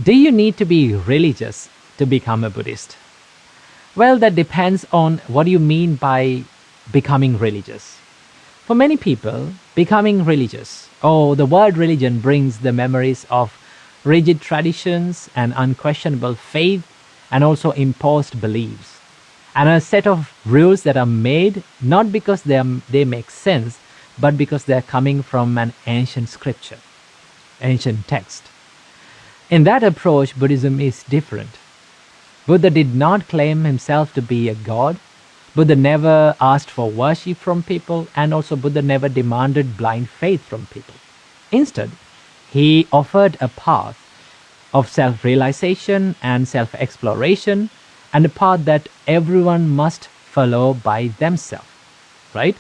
Do you need to be religious to become a Buddhist? Well, that depends on what you mean by becoming religious. For many people, becoming religious, or the word religion, brings the memories of rigid traditions and unquestionable faith and also imposed beliefs, and a set of rules that are made not because they make sense, but because they are coming from an ancient scripture, ancient text. In that approach, Buddhism is different. Buddha did not claim himself to be a god. Buddha never asked for worship from people, and also Buddha never demanded blind faith from people. Instead, he offered a path of self-realization and self-exploration, and a path that everyone must follow by themselves, right?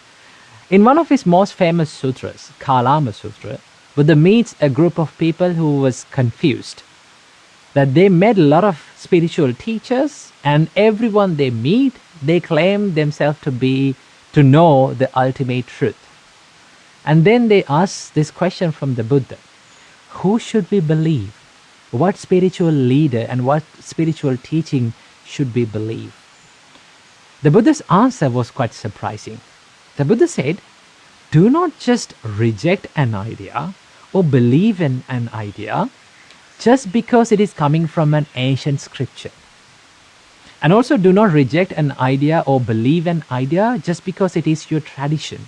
In one of his most famous sutras, Kalama Sutra, Buddha meets a group of people who was confused. That they met a lot of spiritual teachers, and everyone they meet, they claim themselves to know the ultimate truth. And then they ask this question from the Buddha: who should we believe? What spiritual leader and what spiritual teaching should we believe? The Buddha's answer was quite surprising. The Buddha said, do not just reject an idea or believe in an idea just because it is coming from an ancient scripture. And also do not reject an idea or believe an idea just because it is your tradition.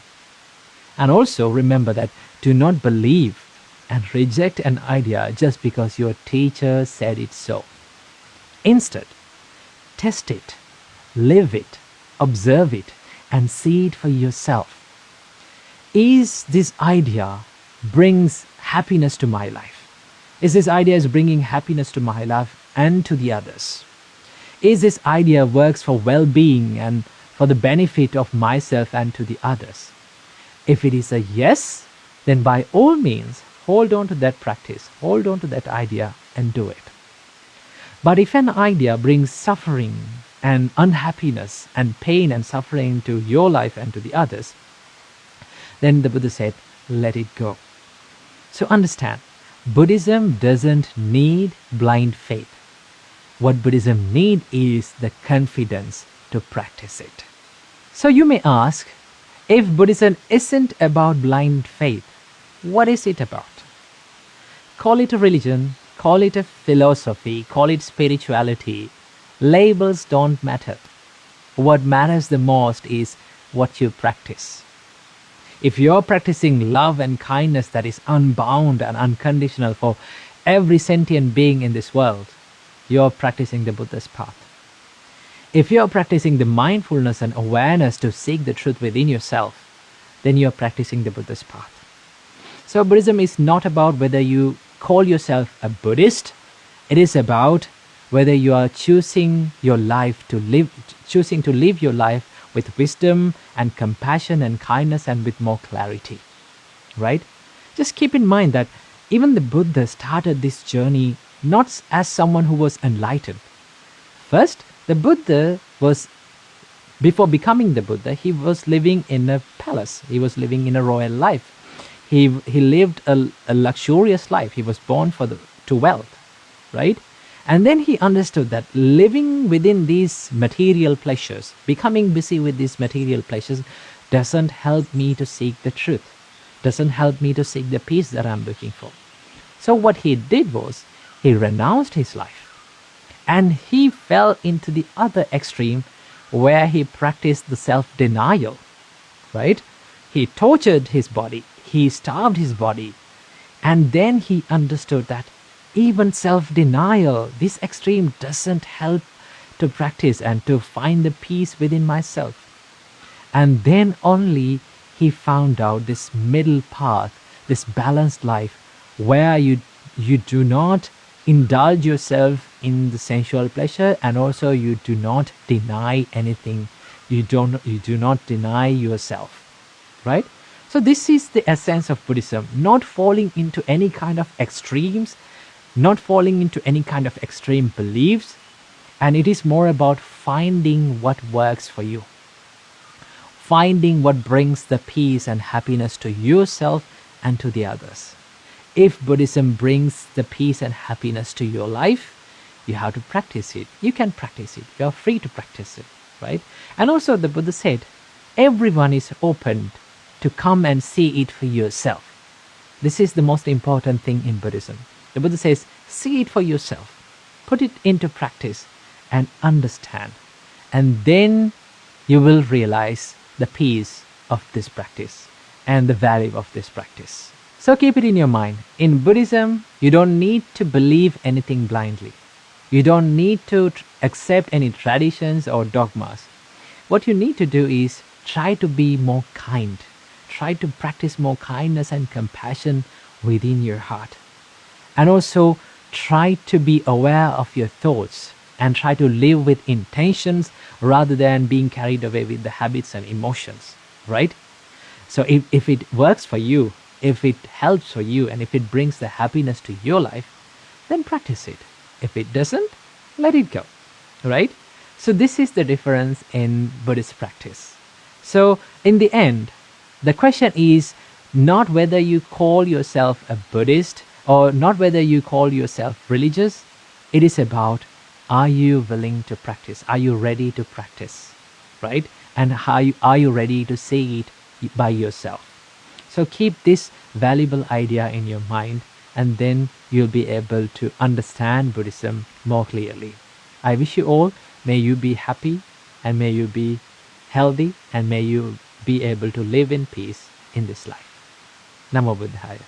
And also remember that do not believe and reject an idea just because your teacher said it so. Instead, test it, live it, observe it, and see it for yourself. Is this idea brings happiness to my life? Is this idea is bringing happiness to my life and to the others? Is this idea works for well-being and for the benefit of myself and to the others? If it is a yes, then by all means, hold on to that practice, hold on to that idea and do it. But if an idea brings suffering and unhappiness and pain and suffering to your life and to the others, then the Buddha said, let it go. So understand, Buddhism doesn't need blind faith. What Buddhism needs is the confidence to practice it. So you may ask, if Buddhism isn't about blind faith, what is it about? Call it a religion, call it a philosophy, call it spirituality. Labels don't matter. What matters the most is what you practice. If you're practicing love and kindness that is unbound and unconditional for every sentient being in this world, you're practicing the Buddha's path. If you're practicing the mindfulness and awareness to seek the truth within yourself, then you're practicing the Buddha's path. So Buddhism is not about whether you call yourself a Buddhist. It is about whether you are choosing to live your life with wisdom and compassion and kindness and with more clarity, right? Just keep in mind that even the Buddha started this journey not as someone who was enlightened. First, the Buddha was, before becoming the Buddha, he was living in a palace. He was living in a royal life. He lived a luxurious life. He was born to wealth, right? And then he understood that living within these material pleasures, becoming busy with these material pleasures, doesn't help me to seek the truth, doesn't help me to seek the peace that I'm looking for. So what he did was, he renounced his life and he fell into the other extreme where he practiced the self-denial, right? He tortured his body, he starved his body, and then he understood that even self-denial, this extreme, doesn't help to practice and to find the peace within myself. And then only he found out this middle path, this balanced life, where you do not indulge yourself in the sensual pleasure, and also you do not deny anything. You do not deny yourself, right? So this is the essence of Buddhism, not falling into any kind of extremes, not falling into any kind of extreme beliefs, and it is more about finding what works for you, finding what brings the peace and happiness to yourself and to the others. If Buddhism brings the peace and happiness to your life, you have to practice it. You can practice it. You are free to practice it, right? And also the Buddha said, everyone is open to come and see it for yourself. This is the most important thing in Buddhism. The Buddha says, see it for yourself. Put it into practice and understand. And then you will realize the peace of this practice and the value of this practice. So keep it in your mind. In Buddhism, you don't need to believe anything blindly. You don't need to accept any traditions or dogmas. What you need to do is try to be more kind. Try to practice more kindness and compassion within your heart. And also try to be aware of your thoughts and try to live with intentions rather than being carried away with the habits and emotions, right? So if it works for you, if it helps for you, and if it brings the happiness to your life, then practice it. If it doesn't, let it go, right? So this is the difference in Buddhist practice. So in the end, the question is not whether you call yourself a Buddhist or not whether you call yourself religious. It is about, are you willing to practice? Are you ready to practice, right? And are you ready to see it by yourself? So keep this valuable idea in your mind, and then you'll be able to understand Buddhism more clearly. I wish you all, may you be happy and may you be healthy and may you be able to live in peace in this life. Namo Buddhaya.